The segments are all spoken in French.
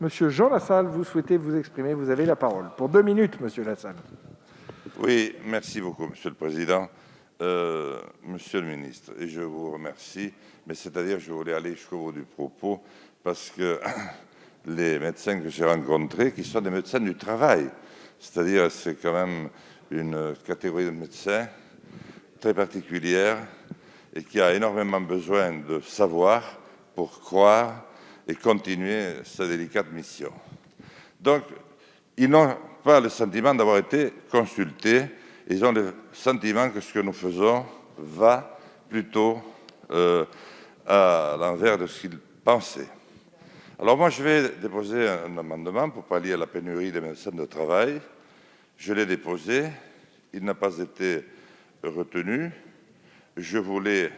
Monsieur Jean Lassalle, vous souhaitez vous exprimer, vous avez la parole. Pour 2 minutes, monsieur Lassalle. Oui, merci beaucoup, Monsieur le Président. Monsieur le ministre, et je vous remercie, mais c'est-à-dire je voulais aller jusqu'au bout du propos, parce que les médecins que j'ai rencontrés, qui sont des médecins du travail, c'est-à-dire c'est quand même une catégorie de médecins très particulière et qui a énormément besoin de savoir pour croire et continuer sa délicate mission. Donc, ils n'ont pas le sentiment d'avoir été consultés, ils ont le sentiment que ce que nous faisons va plutôt à l'envers de ce qu'ils pensaient. Alors moi, je vais déposer un amendement pour pallier à la pénurie des médecins de travail. Je l'ai déposé, il n'a pas été retenu. Je voulais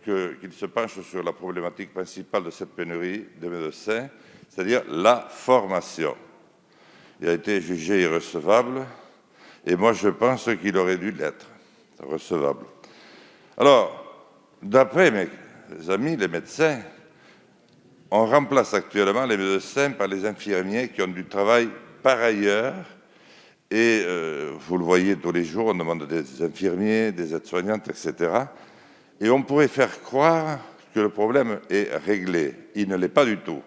qu'il se penche sur la problématique principale de cette pénurie de médecins, c'est-à-dire la formation. Il a été jugé irrecevable, et moi je pense qu'il aurait dû l'être recevable. Alors, d'après mes amis, les médecins, on remplace actuellement les médecins par les infirmiers qui ont du travail par ailleurs, et vous le voyez tous les jours, on demande des infirmiers, des aides-soignantes, etc. Et on pourrait faire croire que le problème est réglé. Il ne l'est pas du tout.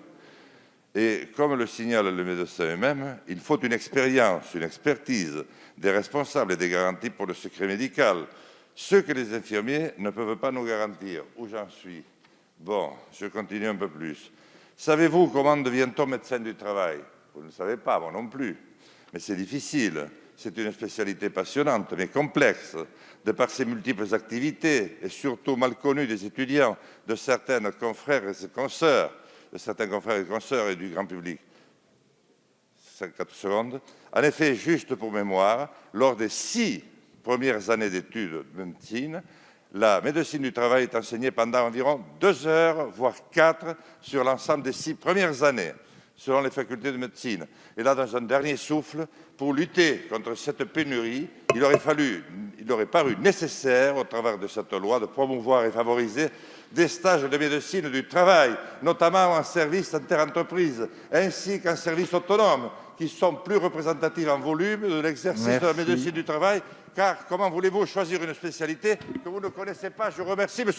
Et comme le signale le médecin eux-mêmes, il faut une expérience, une expertise, des responsables et des garanties pour le secret médical, ce que les infirmiers ne peuvent pas nous garantir. Où j'en suis? Bon, je continue un peu plus. Savez-vous comment devient-on médecin du travail? Vous ne le savez pas, moi non plus. Mais c'est difficile. C'est une spécialité passionnante, mais complexe, de par ses multiples activités, et surtout mal connue des étudiants, de certains confrères et consoeurs, et du grand public. 54 secondes. En effet, juste pour mémoire, lors des 6 premières années d'études de médecine, la médecine du travail est enseignée pendant environ 2 heures, voire 4, sur l'ensemble des 6 premières années, selon les facultés de médecine. Et là, dans un dernier souffle, pour lutter contre cette pénurie, il aurait paru nécessaire, au travers de cette loi, de promouvoir et favoriser des stages de médecine du travail, notamment en service interentreprise, ainsi qu'en service autonome, qui sont plus représentatifs en volume de l'exercice de la médecine du travail, car comment voulez-vous choisir une spécialité que vous ne connaissez pas? Je vous remercie, monsieur le